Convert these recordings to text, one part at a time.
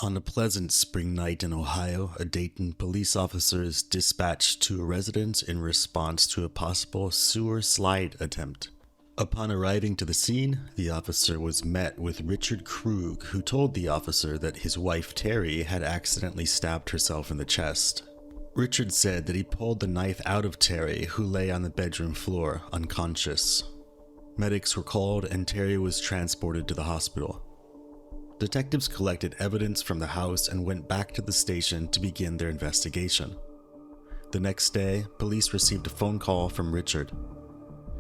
On a pleasant spring night in Ohio, a Dayton police officer is dispatched to a residence in response to a possible sewer slide attempt. Upon arriving to the scene, the officer was met with Richard Krug, who told the officer that his wife Terry had accidentally stabbed herself in the chest. Richard said that he pulled the knife out of Terry, who lay on the bedroom floor, unconscious. Medics were called and Terry was transported to the hospital. Detectives collected evidence from the house and went back to the station to begin their investigation. The next day, police received a phone call from Richard.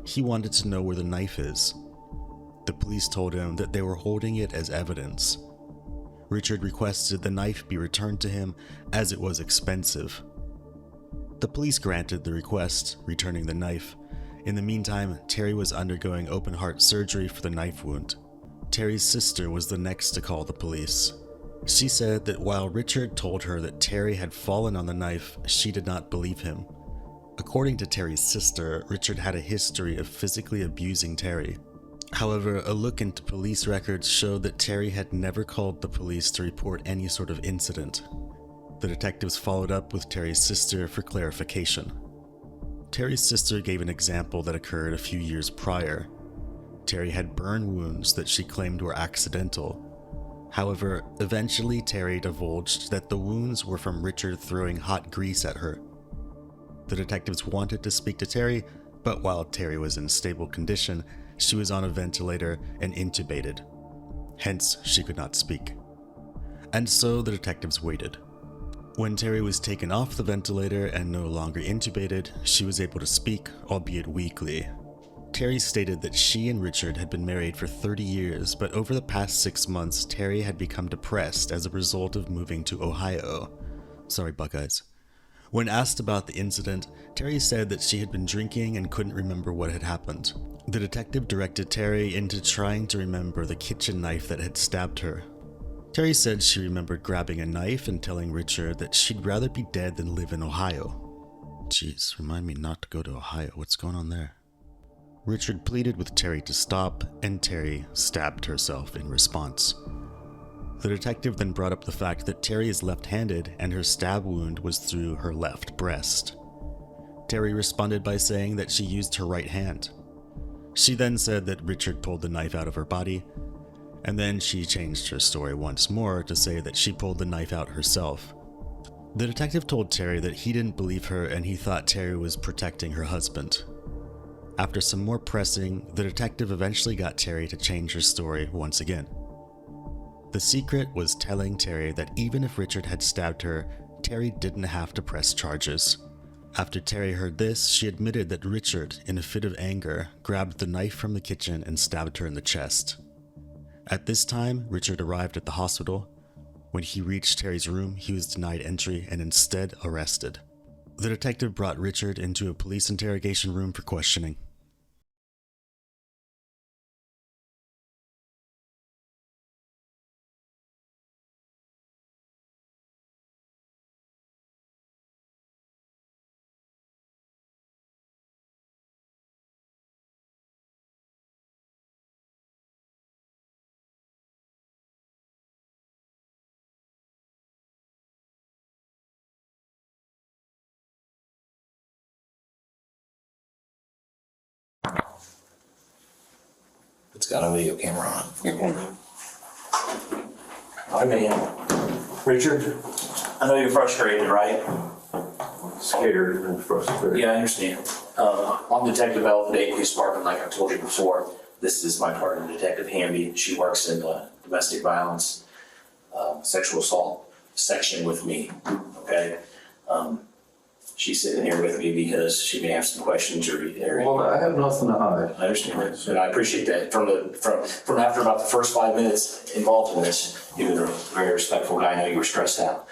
He wanted to know where the knife is. The police told him that they were holding it as evidence. Richard requested the knife be returned to him as it was expensive. The police granted the request, returning the knife. In the meantime, Terry was undergoing open heart surgery for the knife wound. Terry's sister was the next to call the police. She said that while Richard told her that Terry had fallen on the knife, she did not believe him. According to Terry's sister, Richard had a history of physically abusing Terry. However, a look into police records showed that Terry had never called the police to report any sort of incident. The detectives followed up with Terry's sister for clarification. Terry's sister gave an example that occurred a few years prior. Terry had burn wounds that she claimed were accidental. However, eventually Terry divulged that the wounds were from Richard throwing hot grease at her. The detectives wanted to speak to Terry, but while Terry was in stable condition, she was on a ventilator and intubated. Hence, she could not speak. And so the detectives waited. When Terry was taken off the ventilator and no longer intubated, she was able to speak, albeit weakly. Terry stated that she and Richard had been married for 30 years, but over the past 6 months, Terry had become depressed as a result of moving to Ohio. Sorry, Buckeyes. When asked about the incident, Terry said that she had been drinking and couldn't remember what had happened. The detective directed Terry into trying to remember the kitchen knife that had stabbed her. Terry said she remembered grabbing a knife and telling Richard that she'd rather be dead than live in Ohio. Jeez, remind me not to go to Ohio. What's going on there? Richard pleaded with Terry to stop, and Terry stabbed herself in response. The detective then brought up the fact that Terry is left-handed and her stab wound was through her left breast. Terry responded by saying that she used her right hand. She then said that Richard pulled the knife out of her body, and then she changed her story once more to say that she pulled the knife out herself. The detective told Terry that he didn't believe her and he thought Terry was protecting her husband. After some more pressing, the detective eventually got Terry to change her story once again. The secret was telling Terry that even if Richard had stabbed her, Terry didn't have to press charges. After Terry heard this, she admitted that Richard, in a fit of anger, grabbed the knife from the kitchen and stabbed her in the chest. At this time, Richard arrived at the hospital. When he reached Terry's room, he was denied entry and instead arrested. The detective brought Richard into a police interrogation room for questioning. It's got a video camera on. Hi, man. Richard, I know you're frustrated, right? Scared and frustrated. Yeah, I understand. I'm Detective Bell of the Dayton Police Department, like I told you before. This is my partner, Detective Hamby. She works in the domestic violence, sexual assault section with me, okay? She's sitting here with me because she may have some questions or. Well, I have nothing to hide. I understand that, and I appreciate that. From after about the first 5 minutes involved in this, you were a very respectful guy. I know you were stressed out.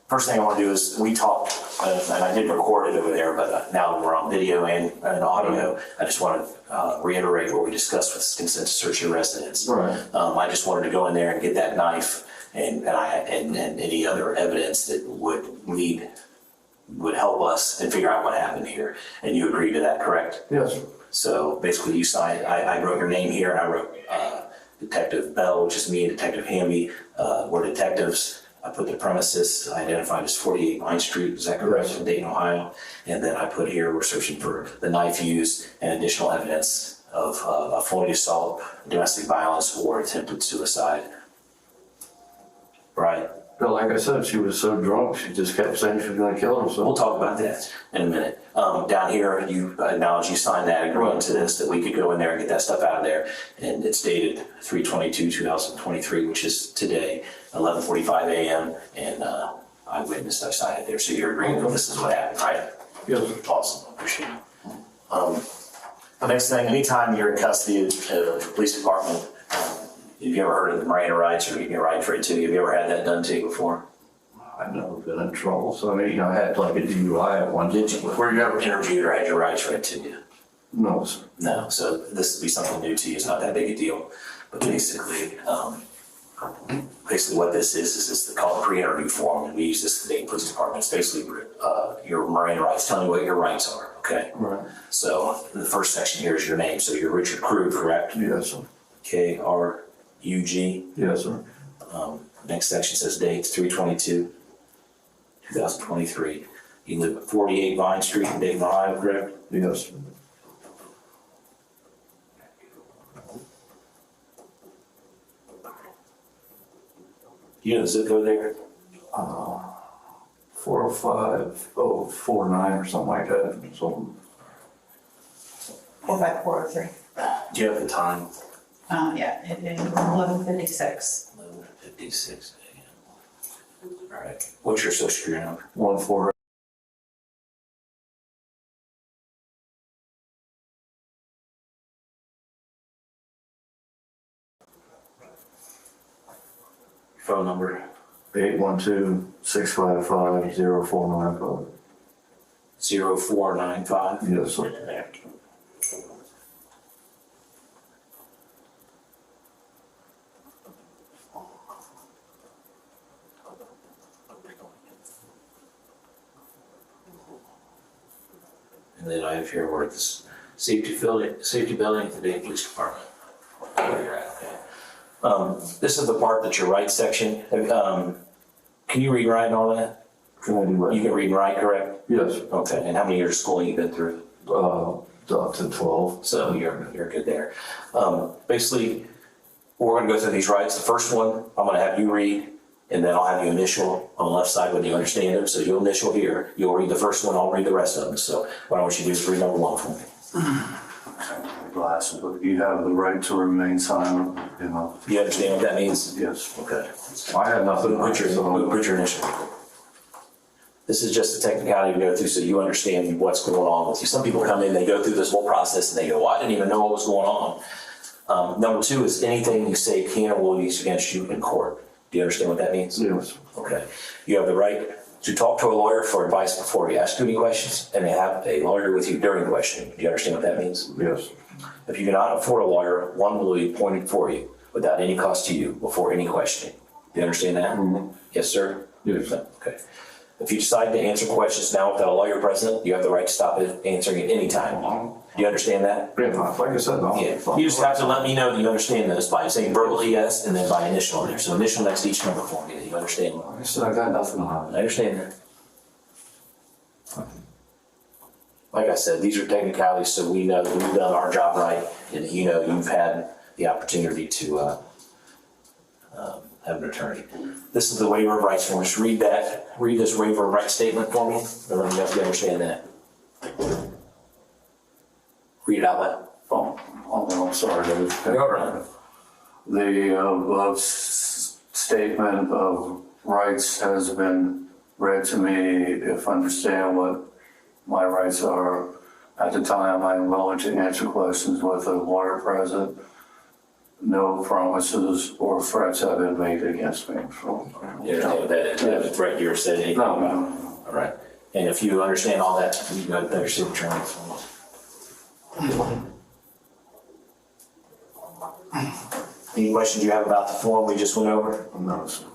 First thing I want to do is we talked, and I did record it over there, but now that we're on video and audio, I just want to reiterate what we discussed with consent to search your residence. Right. I just wanted to go in there and get that knife and any other evidence that would help us and figure out what happened here. And you agree to that, correct? Yes. So basically you signed, I wrote your name here and I wrote Detective Bell, which is me, and Detective Hamby, were detectives. I put the premises identified as 48 Vine Street, is that correct, in Dayton, Ohio? And then I put here, we're searching for the knife used and additional evidence of a felony assault, domestic violence, or attempted suicide. Right? But like I said, she was so drunk, she just kept saying she was gonna kill herself. We'll talk about that in a minute. Down here, you acknowledge you signed that agreement to this, that we could go in there and get that stuff out of there. And it's dated 3/22/2023, which is today, 11:45 a.m. And I witnessed, I signed it there. So you're agreeing that this is what happened, right? Yes. Awesome, appreciate it. The next thing, anytime you're in custody of the police department, have you ever heard of the Miranda rights or getting right for it too? Have you ever had that done to you before? I've never been in trouble, so I mean, I had like a DUI at one. Did you? Were you ever interviewed or had your rights read to you? No, sir. No, so this would be something new to you. It's not that big a deal. But basically what this is it's called a pre-interview form, and we use this at the Dayton Police Department. It's basically your Miranda rights, telling you what your rights are, okay? Right. So the first section here is your name. So you're Richard Krug, correct? Yes, sir. Krug. Yes, sir. Next section says dates, 3/22/2023. You live at 48 Vine Street in Dayton, Ohio, correct? Yes, sir. You know the zip code there? 45049 or something like that. So 45403. Do you have the time? Yeah, it is 11:56. 11:56 a.m. All right. What's your social security number? 14. Phone number? 812-655-0495. 0495. Yes, sir. And then I have here where it's safety building at the Dayton Police Department. Where you're at, okay. This is the part that's your right section. Can you read and write and all that? Can I do that? You can read and write, correct? Yes. Okay. And how many years of schooling you been through? Up to 12. So you're good there. Basically, we're going to go through these rights. The first one, I'm going to have you read, and then I'll have you initial on the left side when you understand them. So you'll initial here. You'll read the first one. I'll read the rest of them. So what I want you to do is read number one for me. Glasses, but you have the right to remain silent, you know. You understand what that means? Yes. Okay. I have nothing. Put your initial. This is just a technicality to go through so you understand what's going on with you. Some people come in, they go through this whole process and they go, well, I didn't even know what was going on. Number two is anything you say can or will be used against you in court. Do you understand what that means? Yes. Okay. You have the right to talk to a lawyer for advice before you ask any questions, and they have a lawyer with you during questioning. Do you understand what that means? Yes. If you cannot afford a lawyer, one will be appointed for you without any cost to you before any questioning. Do you understand that? Mm-hmm. Yes, sir? Yes. Okay. If you decide to answer questions now without a lawyer present, you have the right to stop it answering at any time. Do you understand that? Yeah, like I said, no. Yeah. You just have to let me know that you understand this by saying verbally yes and then by initial in there. So initial next to each number for me that you understand. Like I said, I got nothing to hide. I understand that. Like I said, these are technicalities, so we know that we've done our job right, and you know you've had the opportunity to have an attorney. This is the waiver of rights form. Just read that. Read this waiver of rights statement for me. And let me know if you understand that. Read it out loud. Oh, I'm sorry. Go around. The above statement of rights has been read to me. If I understand what my rights are at the time, I'm willing to answer questions with a lawyer present. No promises or threats have been made against me. So, You understand what that is? That threat you were said anything No. about? All right. And if you understand all that, you can go to your signature on it. Any questions you have about the form we just went over? no, sir.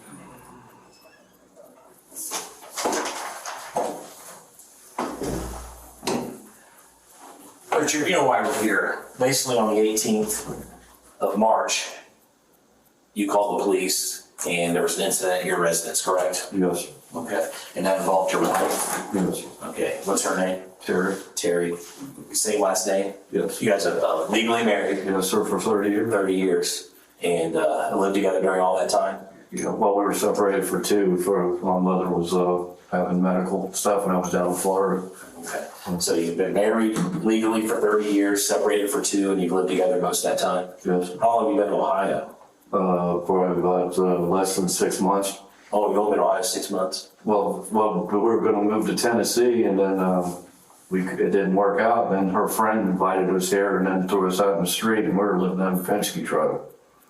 Richard, you know why we're here. Basically on the 18th of March, you called the police and there was an incident at your residence, correct? Yes, Okay. And that involved your wife? yes, Okay. What's her name? Terry, Terry. Same last name? yes. You guys are legally married Yes, sir, for 30 years. 30 years and lived together during all that time? Yeah, well, we were separated for 2, for my mother was having medical stuff when I was down in Florida. Okay. So you've been married legally for 30 years, separated for 2, and you've lived together most of that time? Yes, How long have you been in Ohio? for about less than 6 months. Oh, you've only been in Ohio 6 months? Well, we were gonna move to Tennessee and then it didn't work out. Then her friend invited us here and then threw us out in the street and we were living in a Penske truck.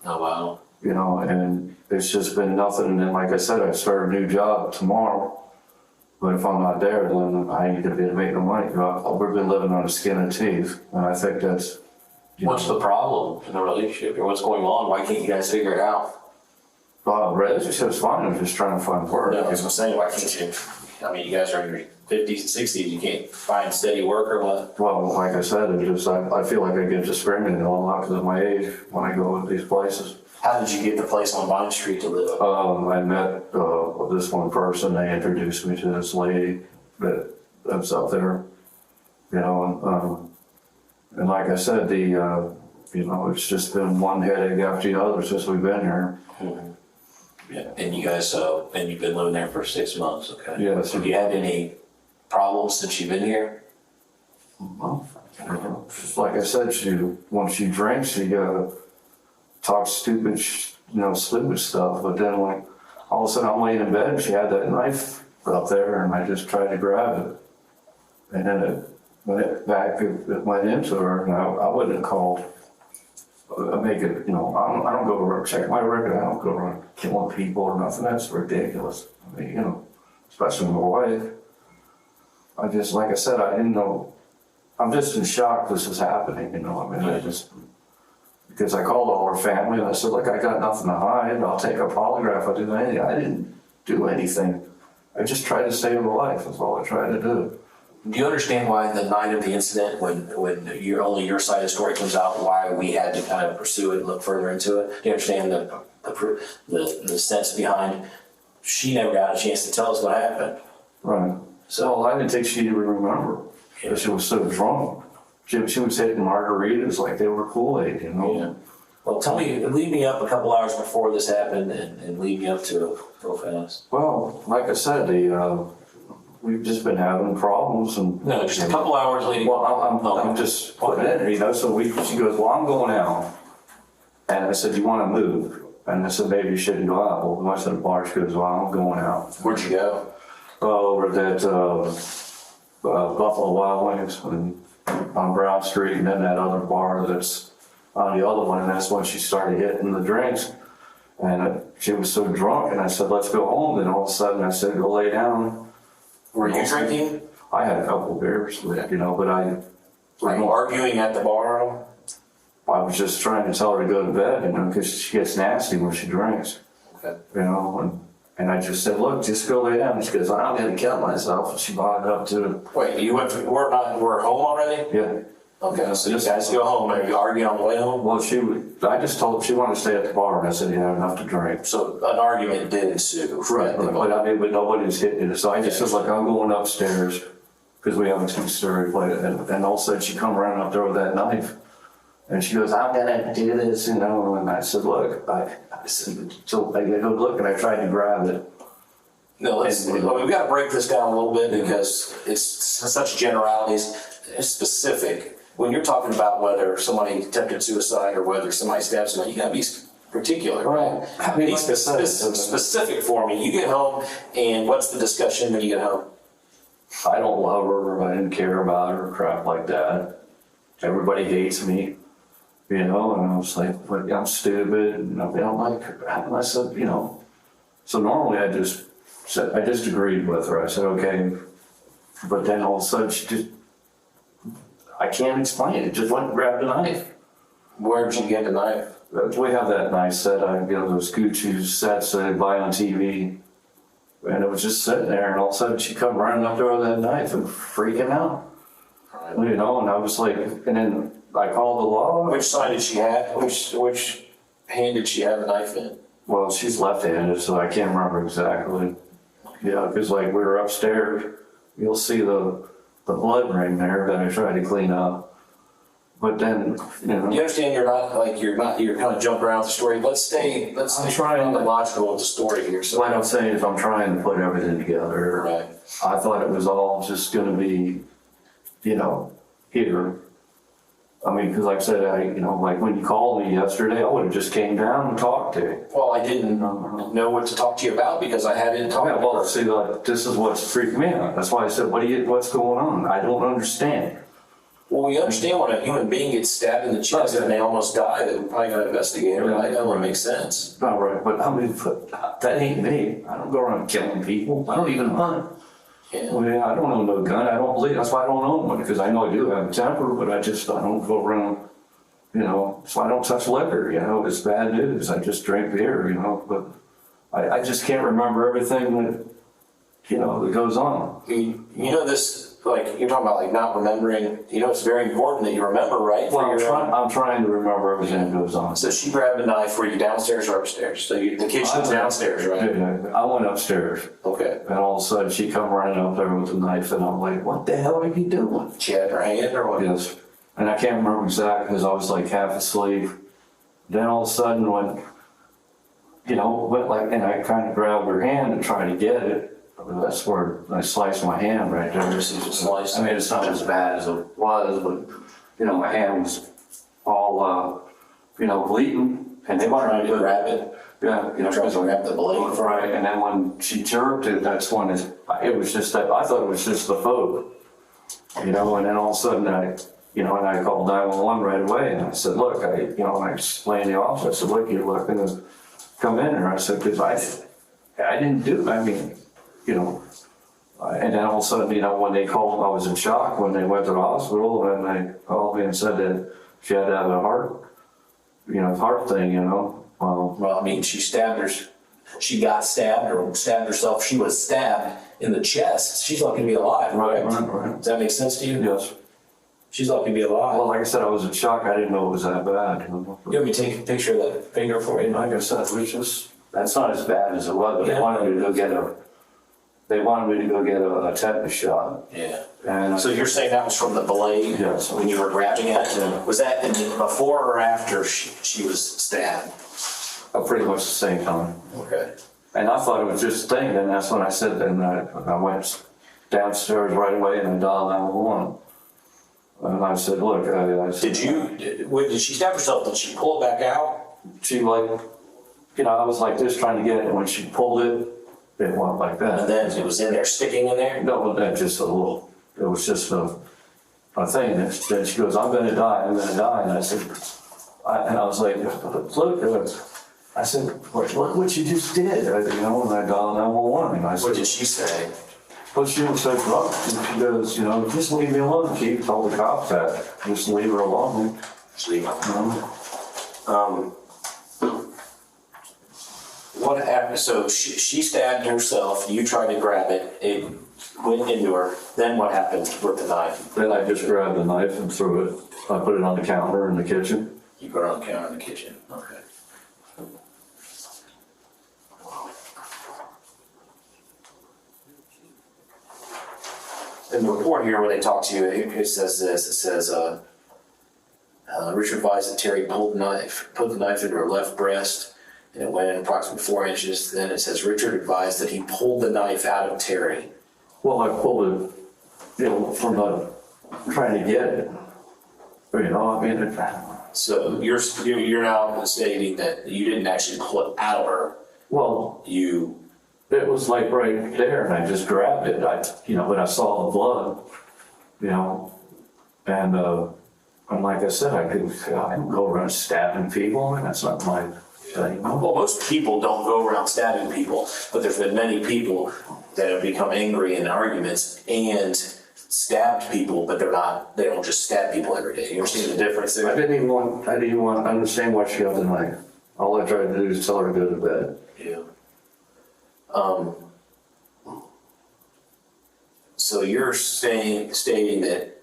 Oh, wow. You know, and it's just been nothing. And then, like I said, I start a new job tomorrow. But if I'm not there, then I ain't gonna be able to make no money. We've been living on the skin of teeth, and I think that's. What's the problem in the relationship, or what's going on? Why can't you guys figure it out? Relationship's fine. I'm just trying to find work. No, that's what I'm saying. Why can't you? I mean, you guys are in your 50s and 60s. You can't find steady work or what? Well, like I said, it just I feel like I get discriminated on a lot because of my age when I go to these places. How did you get the place on Vine Street to live? I met this one person. They introduced me to this lady that's up there. You know, and like I said, you know, it's just been one headache after the other since we've been here. Mm-hmm. Yeah. And you guys, and you've been living there for 6 months, okay? Yes. Have you had any problems since you've been here? Well, just like I said, once she drinks, she talks stupid, stupid stuff. But then, like, all of a sudden, I'm laying in bed, and she had that knife up there, and I just tried to grab it, and then it went into her, and I wouldn't have called. I don't go around check my record. I don't go around killing people or nothing. That's ridiculous. I mean, especially my wife. I just, like I said, I didn't know. I'm just in shock this is happening, because I called all her family and I said, look, I got nothing to hide. I'll take a polygraph. I'll do anything. I didn't do anything. I just tried to save her life. That's all I tried to do. Do you understand why the night of the incident, when only your side of the story comes out, why we had to kind of pursue it and look further into it? Do you understand the sense behind? She never got a chance to tell us what happened. Right. So I didn't think she'd even remember because she was so drunk. She was hitting margaritas like they were Kool-Aid, Yeah. Well, lead me up a couple hours before this happened and lead me up to it real fast. Well, like I said, we've just been having problems and. No, just a couple hours leading. Well, I'm just putting it in, so she goes, well, I'm going out. And I said, you want to move? And I said, maybe you shouldn't go out. Well, I said, March goes, well, I'm going out. Where'd you go? Over at Buffalo Wild Wings on Brown Street, and then that other bar that's on the other one, and that's when she started hitting the drinks. And she was so drunk, and I said, let's go home. And all of a sudden I said, go lay down. Were you drinking? I had a couple of beers, but Were you arguing at the bar? I was just trying to tell her to go to bed, because she gets nasty when she drinks. Okay. And I just said, look, just go lay down. And she goes, I'm going to kill myself. And she bought it up too. Wait, you we're home already? Yeah. Okay, so you guys go home. Are you arguing on the way home? Well, I just told her she wanted to stay at the bar, and I said, you have enough to drink. So an argument did ensue. Right, but nobody's hitting it. So I just said, like, I'm going upstairs because we have a two-story place. And all of a sudden she come running up there with that knife. And she goes, I'm gonna do this, and I said, look, so I go look, and I tried to grab it. No, we've got to break this down a little bit because it's such generalities. It's specific. When you're talking about whether somebody attempted suicide or whether somebody stabbed somebody, you got to be particular, right? Be specific for me. You get home, and what's the discussion when you get home? I don't love her, I didn't care about her, crap like that. Everybody hates me. And I was like, I'm stupid, and I don't like her. And I said, so normally I just agreed with her. I said, okay. But then all of a sudden I can't explain it. It just went and grabbed a knife. Where did you get the knife? We have that knife set, those Gucci sets that I buy on TV. And it was just sitting there, and all of a sudden she come running up there with that knife and freaking out. And I was like, and then I called the law. Which side did she have? Which hand did she have a knife in? Well, she's left-handed, so I can't remember exactly. Yeah, because like we were upstairs, you'll see the blood ring there that I tried to clean up. But then, You understand you're kind of jumping around the story. Let's stay trying to- logical with the story here. So, what I'm saying is I'm trying to put everything together. right. I thought it was all just gonna be, here. I mean, because like I said, like when you called me yesterday, I would have just came down and talked to you. Well, I didn't know what to talk to you about because I hadn't talked Yeah, to well, her. see, like, this is what's freaking me out. That's why I said, what's going on? I don't understand. Well, we understand when a human being gets stabbed in the chest and they almost die, that we probably got to investigate it, right? That would make sense. Not right, but I mean, that ain't me. I don't go around killing people. I don't even hunt. Yeah. Well, yeah, I don't own no gun. I don't believe. That's why I don't own one, because I know I do have a temper, but I don't go around, so I don't touch liquor, it's bad news. I just drink beer, but I just can't remember everything that, that goes on. You know this, like, you're talking about like not remembering, it's very important that you remember, right? Well, For I'm trying to remember everything that goes on. So she grabbed a knife. Were you downstairs or upstairs? So the kitchen's downstairs, right? Yeah, I went upstairs, Okay. and all of a sudden she come running up there with a knife, and I'm like, what the hell are you doing? She had her hand or what? Yes. And I can't remember exactly because I was like half asleep. Then all of a sudden when, went like, and I kind of grabbed her hand and tried to get it. That's where I sliced my hand right there. Just sliced. I mean, it's not as bad as it was, but, my hand was all, bleeding. And they wanted Trying me to to grab it. Yeah, Trying to grab the blade. right. And then when she jerked it, that's when it was just that, I thought it was just the food. And then all of a sudden and I called 911 right away, and I said, look, I explained to the officer, I said, look, you're looking to come in here. I said, because I didn't do, and then all of a sudden, when they called, I was in shock when they went to the hospital, and they called me and said that she had to have a heart thing, Well, I mean, she got stabbed or stabbed herself. She was stabbed in the chest. She's lucky to be alive, right? Right. Does that make sense to you? Yes. She's lucky to be alive. Well, like I said, I was in shock. I didn't know it was that bad. You want me to take a picture of that finger for you? Like I said, it was just, that's not as bad as it was, but Yeah. they wanted me to go get a tetanus shot. Yeah. And So you're saying that was from the blade? Yes. When you were grabbing it? Yeah. Was that before or after she was stabbed? pretty much the same time. Okay. And I thought it was just a thing, and that's when I said, then I went downstairs right away and I dialed 911. And I said, look, Did she stab herself? Did she pull it back out? she I was like this trying to get it, and when she pulled it, it went like And that. then it was in there, sticking in there? No, that just it was just a thing. And then she goes, I'm gonna die. And I said, and I was like, look, I said, look what you just did, and I dialed 911, and I said, What did she say? well, she was so drunk, and she goes, just leave me alone. She told the cops that, just leave her alone. Just leave it. You know? What happened? So she stabbed herself. You tried to grab it. It went into her. Then what happened with the knife? Then I just grabbed the knife and threw it. I put it on the counter in the kitchen. You put it on the counter in the kitchen. Okay. In the report here, where they talk to you, it says this. It says, Richard advised that Terry put the knife into her left breast, and it went in approximately 4 inches. Then it says Richard advised that he pulled the knife out of Terry. Well, I pulled it, from trying to get it. So you're now stating that you didn't actually pull it out of her. Well, You it was like right there, and I just grabbed it. But I saw the blood, and like I said, I don't go around stabbing people, and that's not my thing. Well, most people don't go around stabbing people, but there's been many people that have become angry in arguments and stabbed people, but they don't just stab people every day. You understand the difference I there? didn't even want to understand why she had the knife. All I tried to do is tell her to go to bed. Yeah. So you're stating that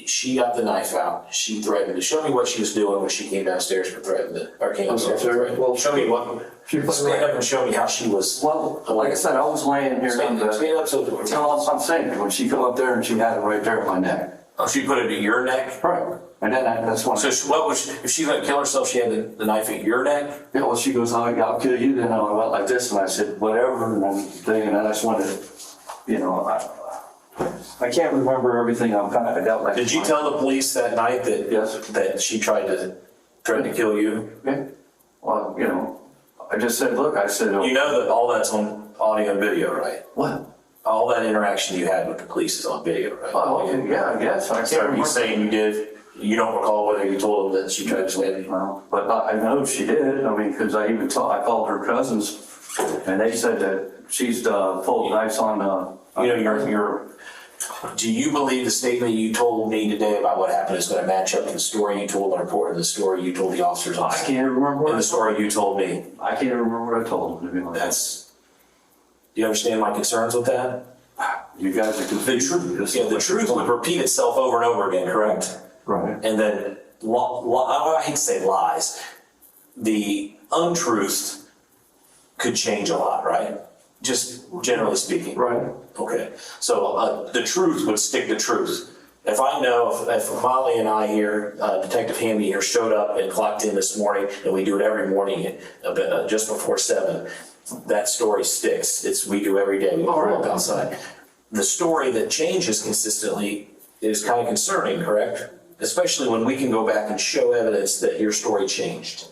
she got the knife out. She threatened to show me what she was doing when she came downstairs and threatened it, or came upstairs and threatened. Well, Show me what. she put Stand up and show me how she was. Well, like I said, I was laying here. Stand up so. Tell us I'm saying, when she come up there and she had it right there at my neck. Oh, she put it at your neck? Right. And then that's when. So what was, if she was gonna kill herself, she had the knife at your neck? Yeah, well, she goes, I'll kill you. Then I went like this, and I said, whatever, and I'm thinking, and I just wanted, you know, I can't remember everything. I got like. Did you tell the police that night that? Yes. That she tried to kill you? Yeah. Well, you know, I just said, look, I said. You know that all that's on audio and video, right? What? All that interaction you had with the police is on video, right? Oh, okay, yeah, I guess. I can't So are you remember. saying you did, you don't recall whether you told them that she tried to slam you? Well, but I know she did. I mean, because I even I called her cousins, and they said that she's pulled knives on. You know, do you believe the statement you told me today about what happened is going to match up to the story you told in the report and the story you told the officers on? I can't remember what And the story you told me. I can't remember what I told them. To be honest. That's, do you understand my concerns with that? You guys are The confused. truth, yeah, the truth would repeat itself over and over again, correct? Right. And then, I hate to say lies, the untruth could change a lot, right? Just generally speaking. Right. Okay, so the truth would stick to truth. If I know, if Molly and I here, Detective Hamby here showed up and clocked in this morning, and we do it every morning just before 7, that story sticks. We do every day, we pull up outside. The story that changes consistently is kind of concerning, correct? Especially when we can go back and show evidence that your story changed.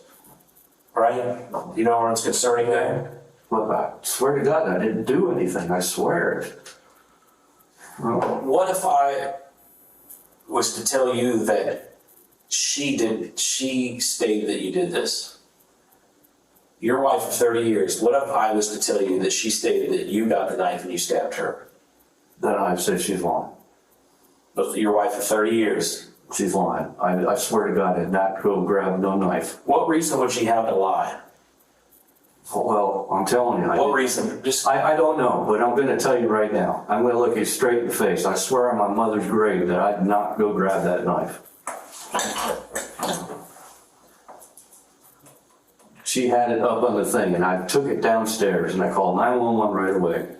Right? You know what's concerning there? But I swear to God, I didn't do anything. I swear it. What if I was to tell you that she stated that you did this? Your wife of 30 years, what if I was to tell you that she stated that you got the knife and you stabbed her? Then I said she's lying. But your wife of 30 years, She's lying. I swear to God, I did not go grab no knife. what reason would she have to lie? Well, I'm telling you. What reason? Just I don't know, but I'm going to tell you right now. I'm going to look you straight in the face. I swear on my mother's grave that I did not go grab that knife. She had it up on the thing, and I took it downstairs, and I called 911 right away.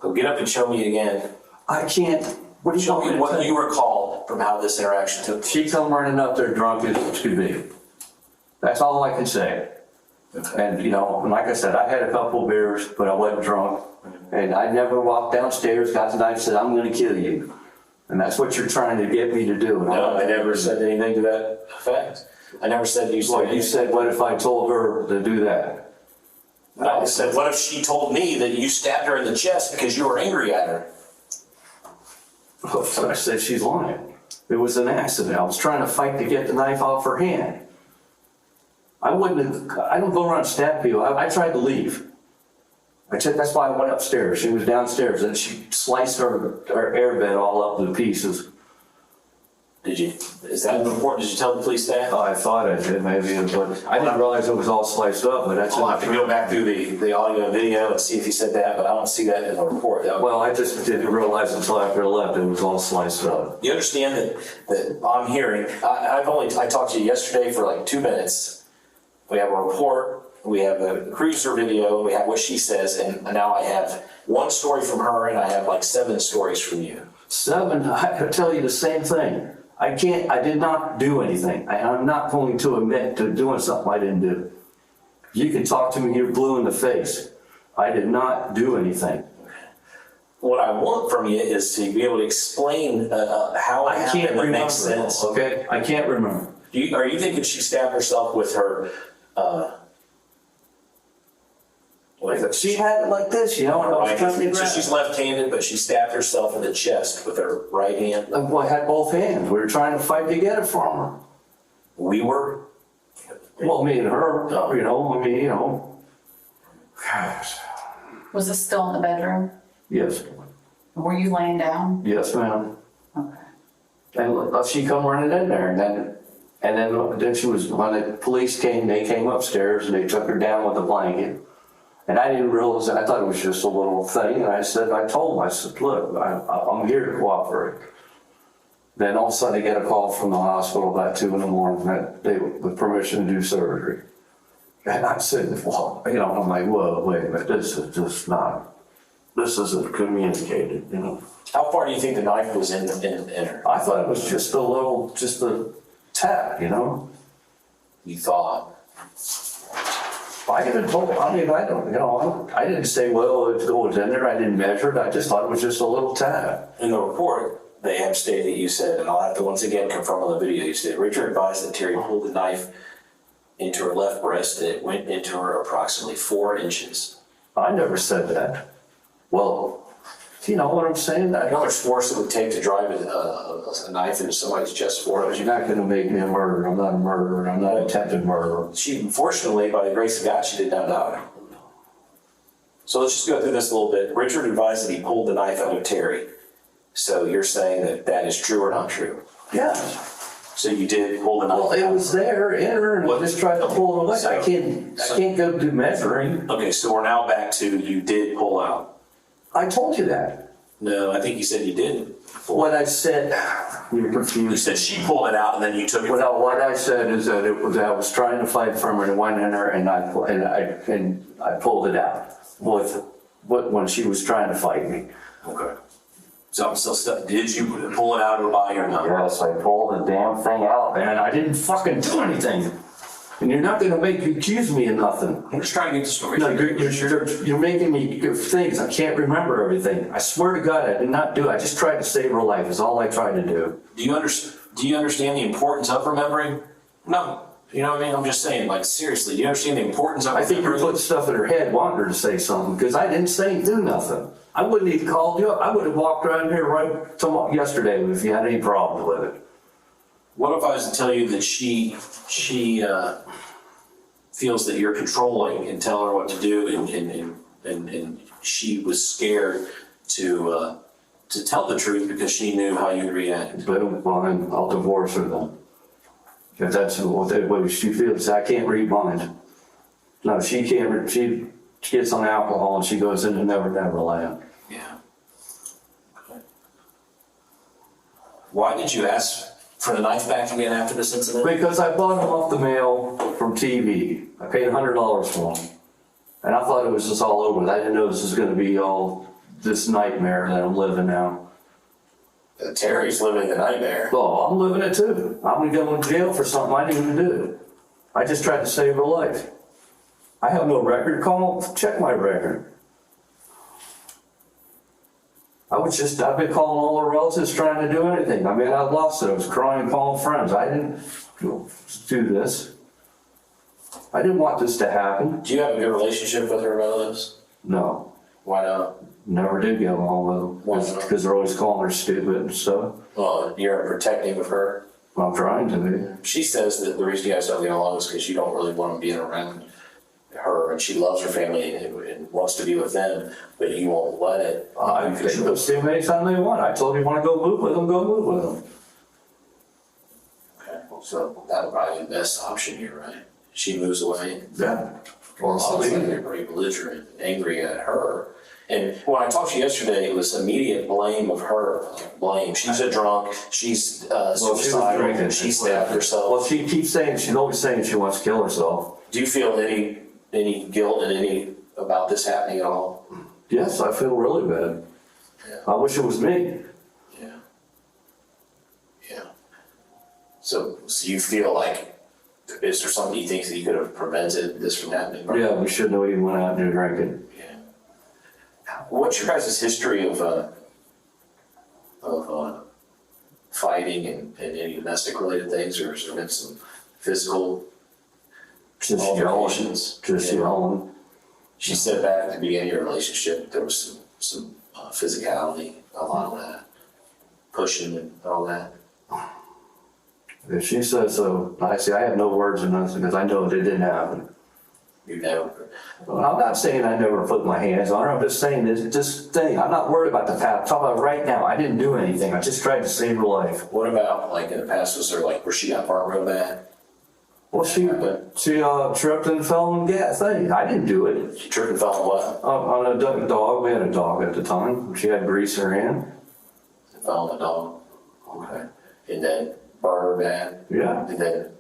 go get up and show me again. I can't. What do you Show want me me to what tell you recall from how this interaction took place. She come running up there drunk as could be. That's all I can say. And, you know, like I said, I had a couple beers, but I wasn't drunk. And I never walked downstairs, got the knife, and said, I'm gonna kill you. And that's what you're trying to get me to do. No, I never said anything to that effect. I never said you Well, said. you said, what if I told her to do that? I said, what if she told me that you stabbed her in the chest because you were angry at her? I said, she's lying. It was an accident. I was trying to fight to get the knife off her hand. I don't go around and stab people. I tried to leave. That's why I went upstairs. She was downstairs and she sliced her airbed all up to pieces. Did you? Is that important? Did you tell the police that? Oh, I thought I did maybe, but I didn't realize it was all sliced up, but that's. I'll have to go back through the audio and video and see if he said that, but I don't see that in the report. Well, I just didn't realize until after I left, it was all sliced up. You understand that I'm hearing, I talked to you yesterday for like 2 minutes. We have a report, we have a cruiser video, we have what she says, and now I have one story from her and I have like 7 stories from you. 7, I could tell you the same thing. I did not do anything. I'm not going to admit to doing something I didn't do. You can talk to me, you're blue in the face. I did not do anything. What I want from you is to be able to explain how it happened that makes sense. Okay? I can't remember. Are you thinking she stabbed herself with her, She had it like this, you know, and I was trying to so grab she's it. left-handed, but she stabbed herself in the chest with her right hand? Well, I had both hands. We were trying to fight to get it from her. We were? Well, me and her, you know, I mean, you know. Was this still in the bedroom? Yes, Were you laying down? yes, ma'am. Okay. And she come running in there, and then she was, when the police came, they came upstairs and they took her down with a blanket. And I didn't realize that. I thought it was just a little thing. And I told him, I said, look, I'm here to cooperate. Then all of a sudden I get a call from the hospital about 2 in the morning that they, with permission to do surgery. And I said, well, you know, I'm like, whoa, wait a minute, this is just not, this isn't communicated, you know. How far do you think the knife was in her? I thought it was just a tap, you know. You thought? I even told, I mean, I don't, you know, I didn't say, well, it was in there, I didn't measure it, I just thought it was just a little tap. In the report, they have stated that you said, and I'll have to once again confirm on the video, you said, Richard advised that Terry pulled the knife into her left breast and it went into her approximately 4 inches. I never said that. Well, you know what I'm saying? You know how much force it would take to drive a knife into somebody's chest for You're not gonna make me a murderer, I'm not a murderer, I'm not an attempted murderer. She, unfortunately, by the grace of God, she did not die. So let's just go through this a little bit. Richard advised that he pulled the knife out of Terry. So you're saying that that is true or not true? Yeah. So you did pull the knife Well, it out? was there in her and I What? just tried to pull it away. So- I can't go do measuring. Okay, so we're now back to you did pull out. I told you that. No, I think you said you didn't. What I said, you're You confused. said she pulled it out and then you took it. Well, what I said is that I was trying to fight from her and it went in her and I pulled it out when she was trying to fight me. Okay. So I'm still stuck. Did you pull it out of her body or not? Yes, I pulled the damn thing out, man. I didn't fucking do anything. And you're not gonna make you accuse me of nothing. I'm just trying to get the story. No, you're making me give things. I can't remember everything. I swear to God, I did not do it. I just tried to save her life. Is all I tried to do. Do you understand the importance of remembering? No. You know what I mean? I'm just saying, like, seriously, do you understand the importance of I think you're remembering? putting stuff in her head, wanting her to say something, because I didn't do nothing. I wouldn't even called you up. I would have walked around here yesterday if you had any problem with it. What if I was to tell you that she feels that you're controlling and tell her what to do and she was scared to tell the truth because she knew how you'd react? But well, then I'll divorce her then. If that's what she feels. I can't read minds. No, she can't. She gets on alcohol and she goes into Never Land. Yeah. Okay. Why did you ask for the knife back again after this incident? Because I bought them off the mail from TV. I paid $100 for them. And I thought it was just all over. I didn't know this was going to be all this nightmare that I'm living now. Terry's living the nightmare. Oh, I'm living it too. I'm going to go in jail for something I didn't even do. I just tried to save her life. I have no record. Check my record. I've been calling all the relatives trying to do anything. I mean, I lost it. I was crying, calling friends. I didn't do this. I didn't want this to happen. Do you have a good relationship with her relatives? No, Why not? never did get along with Why them not? because they're always calling her stupid and stuff. Well, you're protective of her. I'm trying to be. She says that the reason you guys don't get along is because you don't really want to be around her, and she loves her family and wants to be with them, but you won't let it. They can go see them anytime they want. I told you want to go move with them, go move with them. Okay, so that would probably be the best option here, right? She moves away. Yeah. Obviously, you're pretty belligerent, angry at her. And when I talked to you yesterday, it was immediate blame of her. Blame. She's a drunk. She's suicidal. She stabbed herself. Well, she keeps saying, she's always saying she wants to kill herself. Do you feel any guilt and about this happening at all? Yes, I feel really bad. Yeah. I wish it was me. Yeah. Yeah. So you feel like, is there something you think that you could have prevented this from happening? Yeah, we shouldn't have even went out there drinking. Yeah. What's your guys' history of fighting and any domestic related things, or has there been some physical Just alterations? yelling. Just Yeah. yelling. She said back at the beginning of your relationship there was some physicality, a lot of that, pushing and all that. If she says so, I have no words or nothing because I know it didn't happen. You know. Well, I'm not saying I never put my hands on her. I'm just saying this thing. I'm not worried about the past. I'm talking about right now. I didn't do anything. I just tried to save her life. What about like in the past? Was she got part real bad? Well, she tripped and fell on the gas. I didn't do it. She tripped and fell on what? On a dog. We had a dog at the time. She had grease in her hand. Fell on the dog. Okay. And then burned her bad. Yeah. And then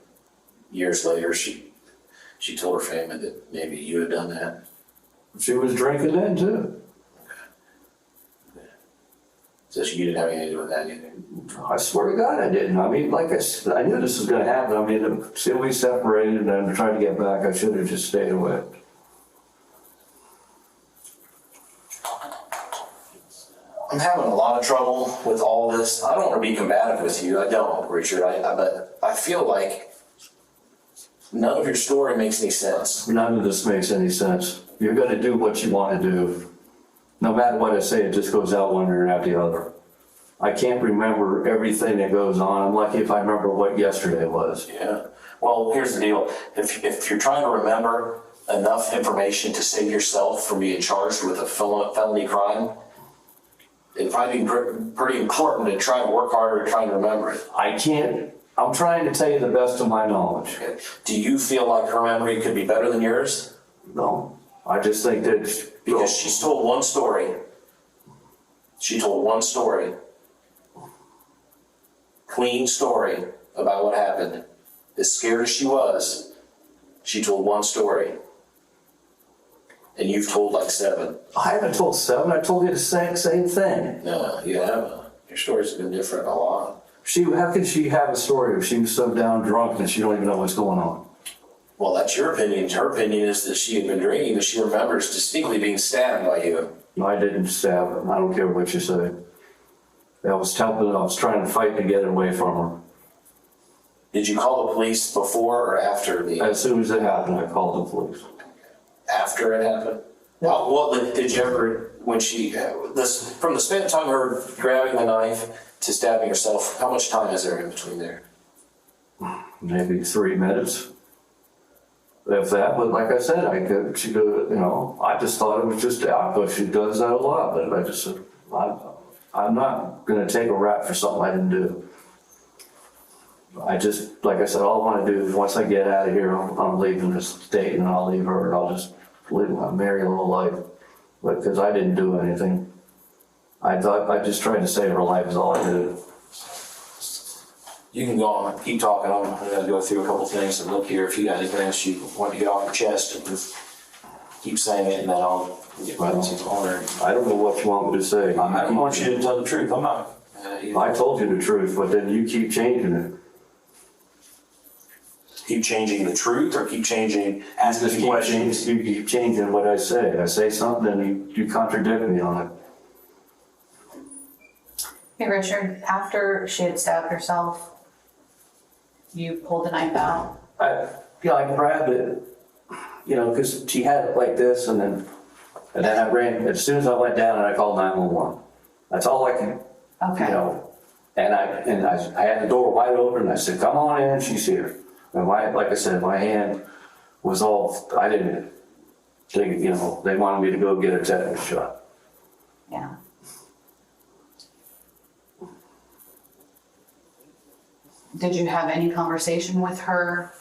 years later, she told her family that maybe you had done that. She was drinking then too. So you didn't have anything to do with that either. I swear to God, I didn't. I mean, like I said, I knew this was going to happen. I mean, see, we separated and I'm trying to get back. I should have just stayed away. I'm having a lot of trouble with all this. I don't want to be combative with you. I don't, Richard. But I feel like none of your story makes any sense. None of this makes any sense. You're going to do what you want to do. No matter what I say, it just goes out one ear and out the other. I can't remember everything that goes on. I'm lucky if I remember what yesterday was. Yeah. Well, here's the deal. If you're trying to remember enough information to save yourself from being charged with a felony crime, it'd probably be pretty important to try to work harder at trying to remember it. I can't. I'm trying to tell you the best of my knowledge. Okay. Do you feel like her memory could be better than yours? No. I just think that... Because she's told one story. She told one story. Clean story about what happened. As scared as she was, she told one story. And you've told like 7. I haven't told 7. I told you the same thing. No, you haven't. Your stories have been different a lot. How can she have a story if she was so down drunk that she don't even know what's going on? Well, that's your opinion. Her opinion is that she had been drinking, but she remembers distinctly being stabbed by you. I didn't stab her. I don't care what you say. I was trying to fight to get away from her. Did you call the police before or after the... As soon as it happened, I called the police. After it happened? Yeah. Well, did you ever, when she... from the span of time of her grabbing the knife to stabbing herself, how much time is there in between there? Maybe 3 minutes. If that, but like I said, she could, I just thought it was just, I thought she does that a lot, but I just said, I'm not gonna take a rap for something I didn't do. I just, like I said, all I wanna do is once I get out of here, I'm leaving this state and I'll leave her and I'll just live my merry little life. But, cause I didn't do anything. I just tried to save her life is all I did. You can go on, keep talking. I'm gonna go through a couple things and look here if you got anything else you want to get off your chest. And just keep saying it and then I'll get right into the corner. I don't know what you want me to say. I don't want you to tell the truth. I'm not. I told you the truth, but then you keep changing it. Keep changing the truth or keep changing, asking questions? You keep changing what I say. I say something and you contradict me on it. Hey, Richard, after she had stabbed herself, you pulled the knife out? I grabbed it, because she had it like this, and then I ran. As soon as I went down, and I called 911. That's all I can, Okay. And I had the door wide open, and I said, "Come on in, she's here." And like I said, my hand was all. I didn't think, they wanted me to go get a tetanus shot. Yeah. Did you have any conversation with her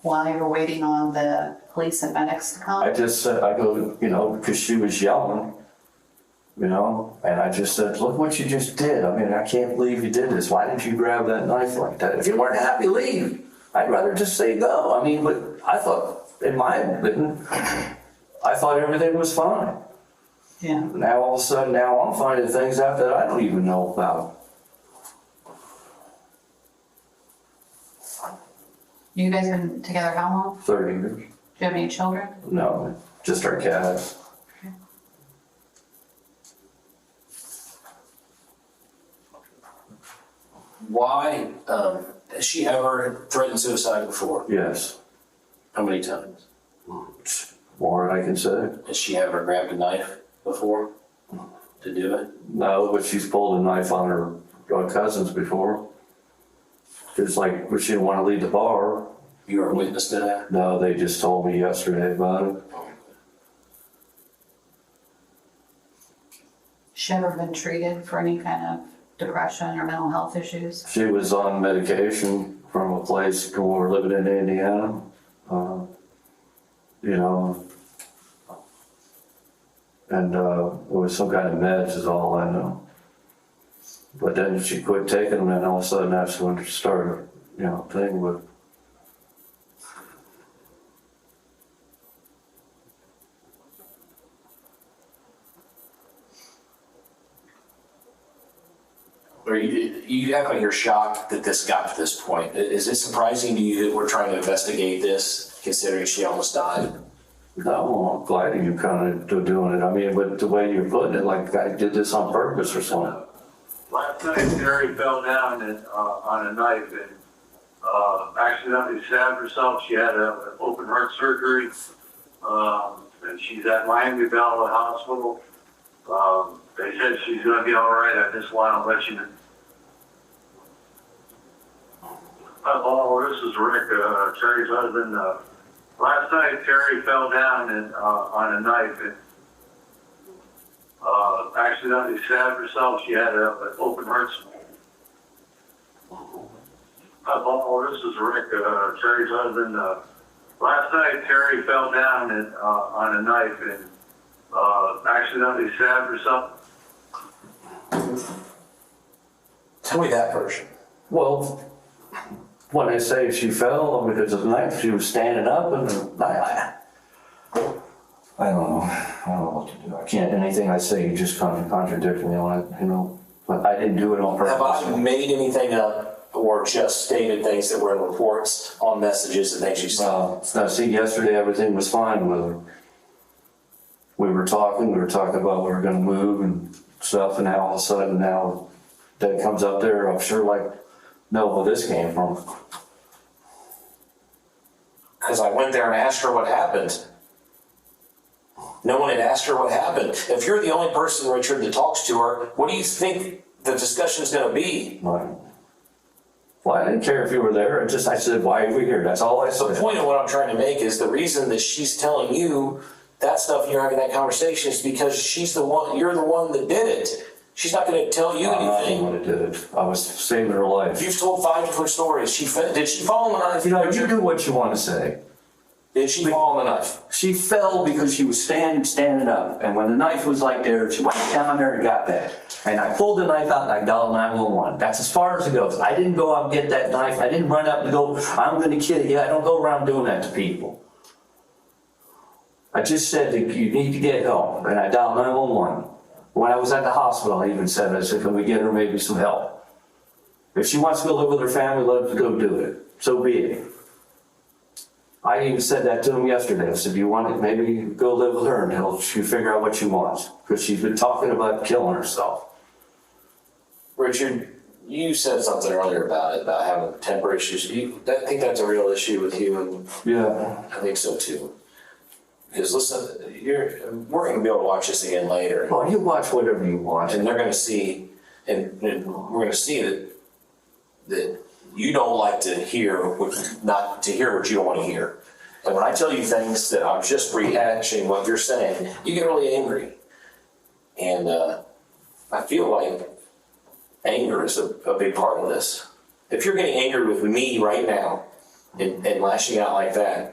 while you were waiting on the police and medics to come? I just said, because she was yelling, and I just said, "Look what you just did. I mean, I can't believe you did this. Why didn't you grab that knife like that? If you weren't happy, leave. I'd rather just say go." I mean, but I thought, in my opinion, I thought everything was fine. Yeah. Now all of a sudden, I'm finding things out that I don't even know about. You guys been together how long? 30 years. Do you have any children? No, just our cat. Why, has she ever threatened suicide before? Yes. How many times? More than I can say. Has she ever grabbed a knife before to do it? No, but she's pulled a knife on her cousins before. Just like, she didn't want to leave the bar. You were a witness to that? No, they just told me yesterday about it. She ever been treated for any kind of depression or mental health issues? She was on medication from a place when we were living in Indiana. You know, and it was some kind of meds is all I know. But then she quit taking them, and all of a sudden that's when it started, you know, thing with. Or you act like you're shocked that this got to this point. Is it surprising to you that we're trying to investigate this, considering she almost died? No, I'm glad you kind of doing it. I mean, but the way you're putting it, like I did this on purpose or something. Last night, Terry fell down on a knife and accidentally stabbed herself. She had an open heart surgery, and she's at Miami Valley Hospital. They said she's going to be all right. I just want to let you know. Oh, this is Rick, Terry's husband. Last night, Terry fell down on a knife and accidentally stabbed herself. She had an open heart. Oh, this is Rick, Terry's husband. Last night, Terry fell down on a knife and accidentally stabbed herself. Tell me that version. Well, when they say she fell because of the knife, she was standing up, and I don't know. I don't know what to do. I can't. Anything I say, you just kind of contradict me on it, you know. But I didn't do it on purpose. Have I made anything up or just stated things that were in reports on messages and things you saw? Now, see, yesterday everything was fine with her. We were talking about we were going to move and stuff, and now all of a sudden now Dad comes up there. I'm sure like, know where this came from. Because I went there and asked her what happened. No one had asked her what happened. If you're the only person, Richard, that talks to her, what do you think the discussion's going to be? Right. Well, I didn't care if you were there. I said, why are we here? That's all I said. The point of what I'm trying to make is the reason that she's telling you that stuff and you're having that conversation is because you're the one that did it. She's not going to tell you anything. I'm the one that did it. I was saving her life. You've told 5 different stories. Did she fall on the knife? You know, you do what you want to say. Did she fall on the knife? She fell because she was standing up. And when the knife was like there, she went down there and got that. And I pulled the knife out and I dialed 911. That's as far as it goes. I didn't go out and get that knife. I didn't run up and go, I'm going to kill you. I don't go around doing that to people. I just said that you need to get help. And I dialed 911. When I was at the hospital, I even said, can we get her maybe some help? If she wants to go live with her family, let her go do it. So be it. I even said that to him yesterday. I said, you want it? Maybe go live with her until she figure out what she wants. Because she's been talking about killing herself. Richard, you said something earlier about it, about having temper issues. I think that's a real issue with you, and Yeah. I think so too. Because listen, we're going to be able to watch this again later, Well, you watch whatever you want. and they're going to see, and we're going to see that you don't like to hear, not to hear what you don't want to hear. And when I tell you things that I'm just rehashing what you're saying, you get really angry. And I feel like anger is a big part of this. If you're getting angry with me right now and lashing out like that,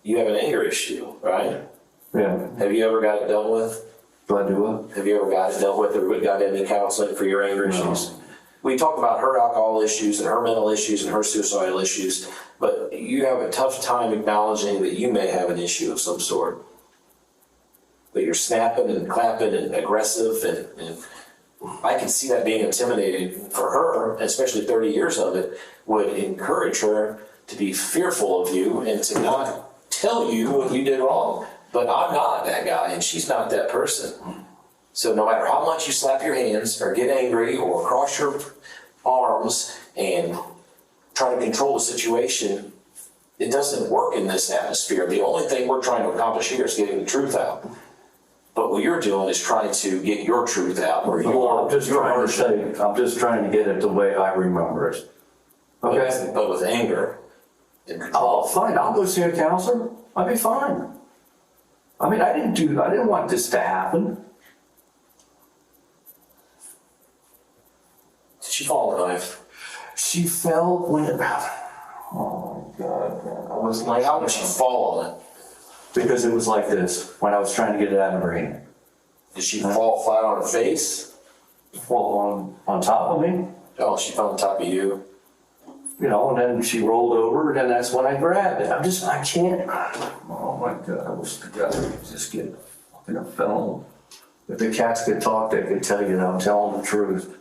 you have an anger issue, right? Yeah. Have you ever got it dealt with? Do I do what? Have you ever got it dealt with or got any counseling for your anger issues? No. We talked about her alcohol issues and her mental issues and her suicidal issues, but you have a tough time acknowledging that you may have an issue of some sort. But you're snapping and clapping and aggressive, and I can see that being intimidating for her, especially 30 years of it, would encourage her to be fearful of you and to not tell you what you did wrong. But I'm not that guy, and she's not that person. So no matter how much you slap your hands or get angry or cross your arms and try to control the situation, it doesn't work in this atmosphere. The only thing we're trying to accomplish here is getting the truth out. But what you're doing is trying to get your truth out, or I'm just trying to get it the way I remember it. Okay? but with anger. Oh, fine. I'll go see a counselor. I'll be fine. I mean, I didn't want this to happen. Did she fall on the knife? She fell when it, oh God, man. I was like, how did she fall on it? Because it was like this, when I was trying to get it out of her hand. Did she fall flat on her face? Fall on top of me, Oh, she fell on top of you. you know, and then she rolled over, and then that's when I grabbed it. I can't. Oh my God, I wish the guy would just get fucking a film. If the cats could talk, they could tell you that I'm telling the truth.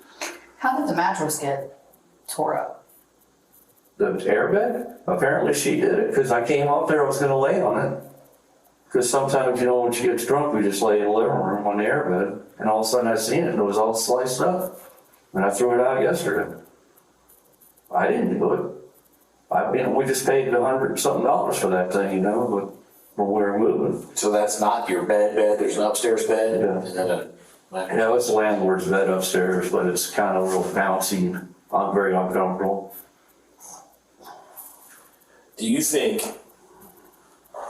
How did the mattress get tore up? The airbed? Apparently she did it, because I came up there, I was gonna lay on it. Because sometimes, you know, when she gets drunk, we just lay in the living room on the airbed, and all of a sudden I seen it, and it was all sliced up. And I threw it out yesterday. I didn't do it. We just paid $100 something for that thing, you know, but from where we're moving. So that's not your bed, there's an upstairs bed? Yeah. And then a, You know, it's the landlord's bed upstairs, but it's kind of real bouncy. I'm very uncomfortable. do you think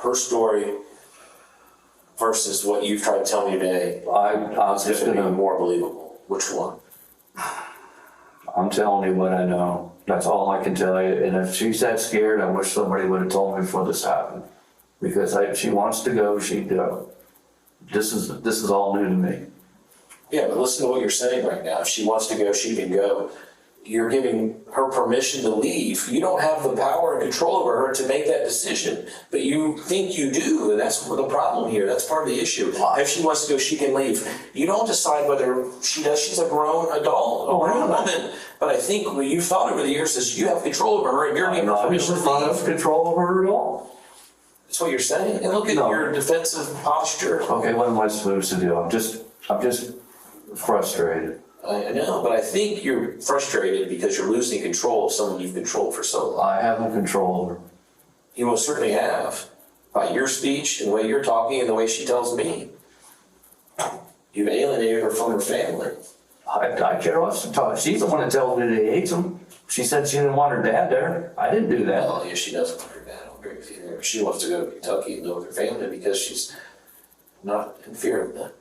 her story versus what you've tried to tell me today I was is just going to be gonna, more believable? Which one? I'm telling you what I know. That's all I can tell you. And if she's that scared, I wish somebody would have told me before this happened. Because if she wants to go, she'd go. This is all new to me. Yeah, but listen to what you're saying right now. If she wants to go, she can go. You're giving her permission to leave. You don't have the power and control over her to make that decision, but you think you do, and that's the problem here. That's part of the issue. If she wants to go, she can leave. You don't decide whether she does. She's a grown adult, a grown woman. But I think what you've thought over the years is you have control over her, and you're giving her I permission never to thought leave. of control over her at all. That's what you're saying. And look at No. your defensive posture. Okay, what am I supposed to do? I'm just frustrated. I know, but I think you're frustrated because you're losing control of someone you've controlled for so long. I haven't control over her. You most certainly have, by your speech and the way you're talking and the way she tells me. You've alienated her from her family. I care what she talks. She's the one that tells me that he hates him. She said she didn't want her dad there. I didn't do that. Well, yeah, she doesn't want her dad. I don't agree with you there. She wants to go to Kentucky and live with her family because she's not in fear of them.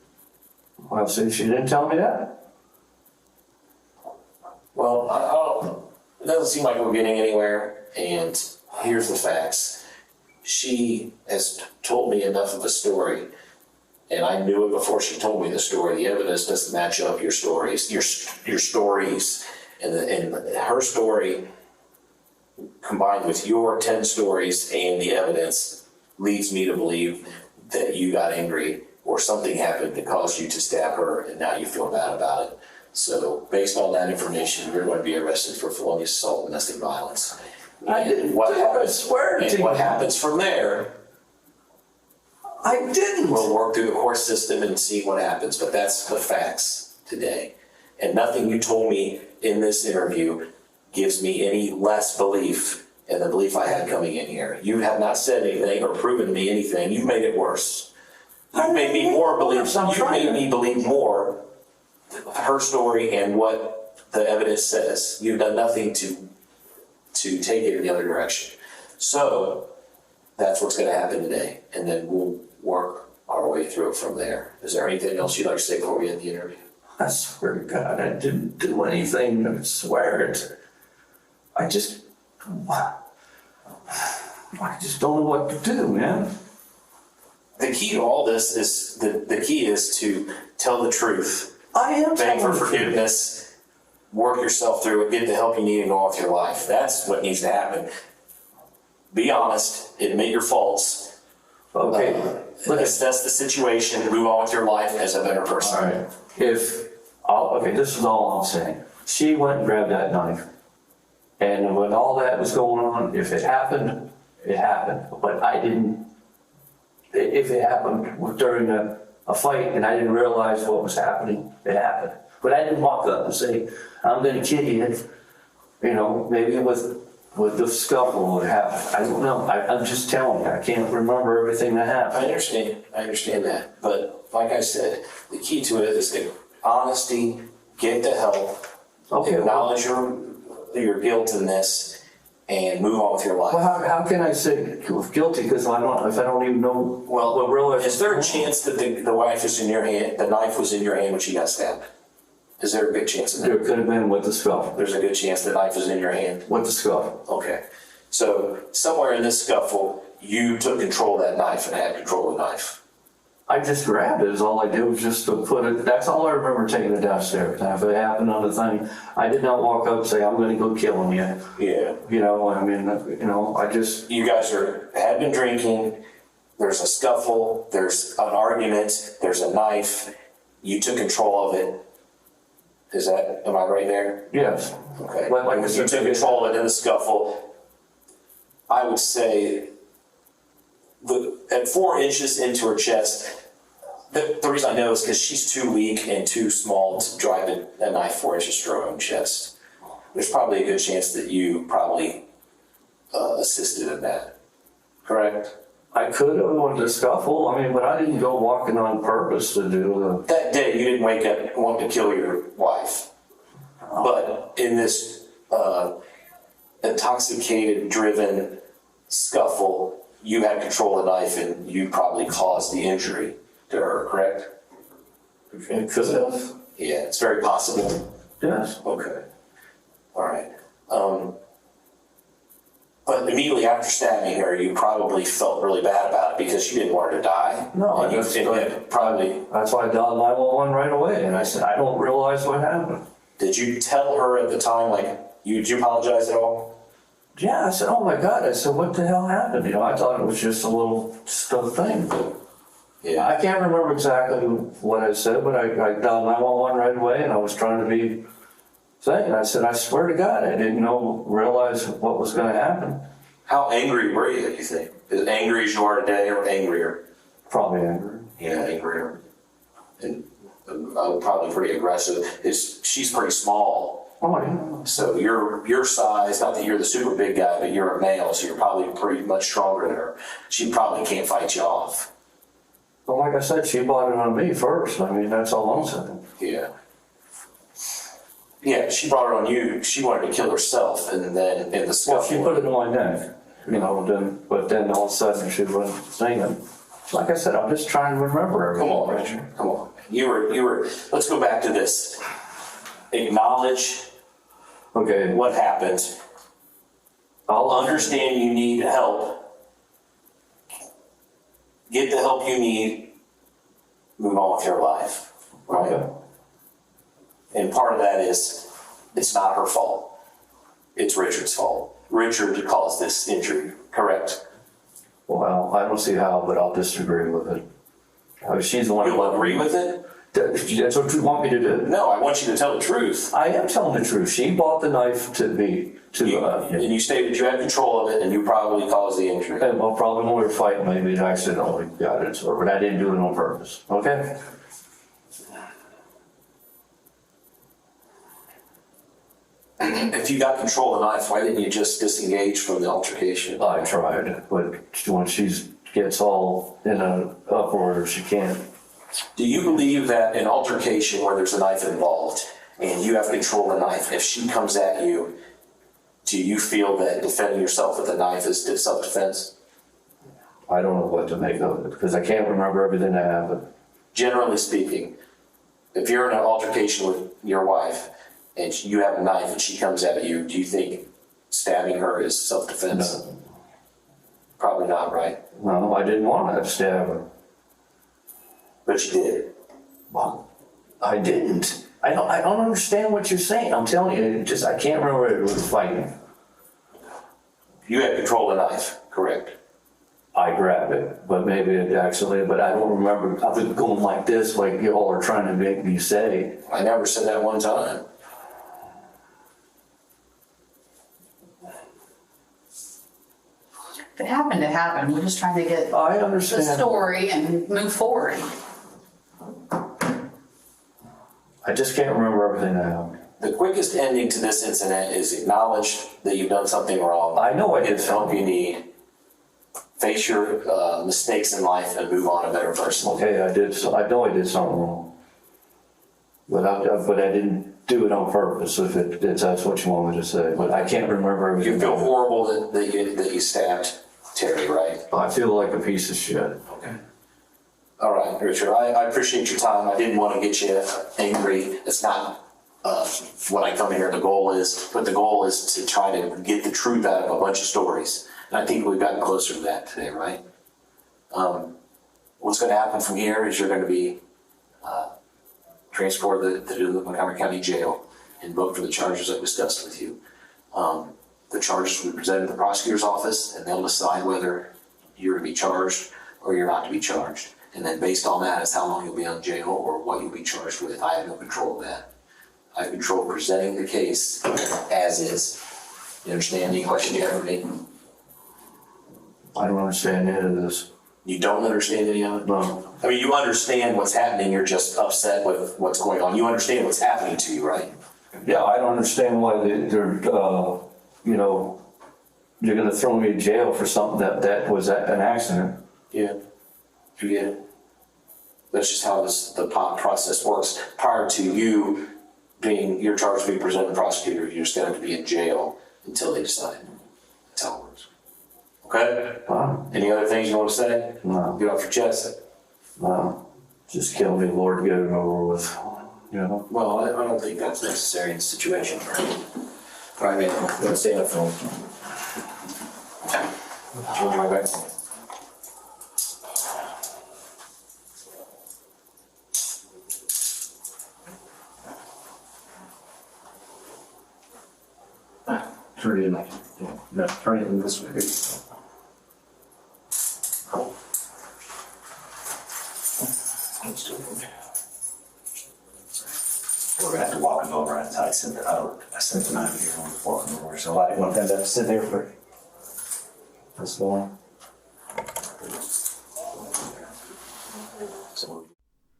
Well, see, she didn't tell me that. Well, I don't, it doesn't seem like we're getting anywhere, and here's the facts. She has told me enough of a story, and I knew it before she told me the story. The evidence doesn't match up your stories, your stories, and her story combined with your 10 stories and the evidence leads me to believe that you got angry or something happened that caused you to stab her, and now you feel bad about it. So based on that information, you're going to be arrested for felonious assault and domestic violence. I didn't do it, I swear to you. What happens from there, I didn't. we'll work through the court system and see what happens, but that's the facts today. And nothing you told me in this interview gives me any less belief in the belief I had coming in here. You have not said anything or proven to me anything. You've made it worse. You've made me more believe. You've made me believe more her story and what the evidence says. You've done nothing to take it in the other direction. So that's what's going to happen today, and then we'll work our way through it from there. Is there anything else you'd like to say before we end the interview? I swear to God, I didn't do anything. I swear it. I just don't know what to do, man. The key to all this is the key is to tell the truth. I am Beg for telling the truth. forgiveness, work yourself through it, get the help you need, and go on with your life. That's what needs to happen. Be honest, admit your faults, Okay, look at assess the situation, move on with your life as a better person. all right. Okay, this is all I'm saying. She went and grabbed that knife. And when all that was going on, if it happened, it happened. But I didn't, if it happened during a fight and I didn't realize what was happening, it happened. But I didn't walk up and say, I'm gonna kill you, you know, maybe with the scuffle that happened. I don't know. I'm just telling you, I can't remember everything that happened. I understand that. But like I said, the key to it is the honesty, get the help, Okay, well, acknowledge your guilt in this, and move on with your life. how can I say guilty if I don't even know what real Is there a chance that the wife is in your hand, the knife was in your hand when she got stabbed? Is there a good chance of There that? could have been with the scuffle. There's a good chance the knife was in your hand? With the scuffle. Okay. So somewhere in this scuffle, you took control of that knife and had control of the knife. I just grabbed it, is all I did was just to put it, that's all I remember taking it downstairs. Now, if it happened on the thing, I did not walk up and say, I'm gonna go kill him yet. Yeah. You know, I mean, you know, I just, You guys had been drinking, there's a scuffle, there's an argument, there's a knife, you took control of it. Am I right there? yes. Okay. Like I When you said, took control of it in the scuffle, I would say at 4 inches into her chest, the reason I know is because she's too weak and too small to drive a knife 4 inches through her own chest. There's probably a good chance that you probably assisted in that, correct? I could have wanted to scuffle, I mean, but I didn't go walking on purpose to do That day, you didn't wake up wanting to kill your wife. But in this intoxicated, driven scuffle, you had control of the knife and you probably caused the injury to her, correct? it could have, Yeah, it's very possible. yes. Okay. All right. But immediately after stabbing her, you probably felt really bad about it because you didn't want her to die. No, And you that's and right. you probably, That's why I dialed 911 right away, and I said, I don't realize what happened. did you tell her at the time, like, did you apologize at all? Yeah, I said, oh my God, I said, what the hell happened? You know, I thought it was just a little stuff thing. Yeah. I can't remember exactly what I said, but I dialed 911 right away, and I was trying to be saying, I said, I swear to God, I didn't realize what was gonna happen. How angry were you, do you think? As angry as you are today or angrier? Probably angry. Yeah, angrier. And probably pretty aggressive. She's pretty small. Oh, yeah. So your size, not that you're the super big guy, but you're a male, so you're probably pretty much stronger than her. She probably can't fight you off. But like I said, she bought it on me first. I mean, that's all I'm saying. Yeah. Yeah, she brought it on you. She wanted to kill herself, and then in the Well, scuffle. she put it on my neck, you know, but then all of a sudden she wasn't singing. Like I said, I'm just trying to remember everything. Come on, Richard. Come on. You were. Let's go back to this. Acknowledge Okay, what happened. I'll Understand you need help. Get the help you need. Move on with your life. Right? Okay. And part of that is, it's not her fault. It's Richard's fault. Richard caused this injury, correct? Well, I don't see how, but I'll disagree with it. She's the one who You'll let agree with it? That's what you want me to do. No, I want you to tell the truth. I am telling the truth. She bought the knife to me, And you stated you had control of it and you probably caused the injury. and well, probably when we were fighting, maybe I accidentally got it, but I didn't do it on purpose. Okay? If you got control of the knife, why didn't you just disengage from the altercation? I tried, but when she gets all in a uproar, she can't. Do you believe that an altercation where there's a knife involved and you have control of the knife, if she comes at you, do you feel that defending yourself with a knife is self-defense? I don't know what to make of it because I can't remember everything that happened. Generally speaking, if you're in an altercation with your wife and you have a knife and she comes at you, do you think stabbing her is self-defense? No. Probably not, right? No, I didn't want to stab her. But you did. Well, I didn't. I don't understand what you're saying. I'm telling you, I can't remember it was fighting. You had control of the knife, correct? I grabbed it, but maybe it accidentally, but I don't remember. I was going like this, like you all are trying to make me say. I never said that one time. If it happened, it happened. We're just trying to get I the understand. story and move forward. I just can't remember everything that happened. The quickest ending to this incident is acknowledge that you've done something wrong. I know I Get did the help something. you need. Face your mistakes in life and move on a better person. Okay, I know I did something wrong. But I didn't do it on purpose, if that's what you want me to say. But I can't remember everything. You feel horrible that you stabbed Terry, right? I feel like a piece of shit. Okay. All right, Richard, I appreciate your time. I didn't want to get you angry. It's not when I come here, the goal is to try to get the truth out of a bunch of stories. And I think we've gotten closer to that today, right? What's gonna happen from here is you're gonna be, transported to the Montgomery County Jail and booked for the charges I discussed with you. The charges will be presented to the prosecutor's office, and they'll decide whether you're to be charged or you're not to be charged. And then based on that is how long you'll be on jail or what you'll be charged with. I have no control of that. I have control of presenting the case as is. You understand? Any question you have for me? I don't understand any of this. You don't understand any of it? No. I mean, you understand what's happening, you're just upset with what's going on. You understand what's happening to you, right? Yeah, I don't understand why they're you're gonna throw me in jail for something that was an accident. Yeah. You get it? That's just how the process works. Prior to you your charge being presented to the prosecutor, you're just gonna have to be in jail until they decide. That's how it works. Okay? Wow. Any other things you want to say? No. Get off your chest. No. Just kill me, Lord, get it over with. You know? Well, I don't think that's necessary in this situation. All right, man, I'm gonna stay on the phone. Do you want my back? Turn it in like, no, turn it in this way. Let's do it. We're gonna have to walk him over. I sent the knife here on the walking over, so I didn't want them to sit there for this long.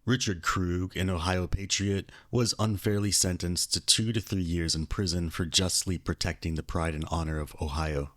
Richard Krug, an Ohio patriot, was unfairly sentenced to 2 to 3 years in prison for justly protecting the pride and honor of Ohio.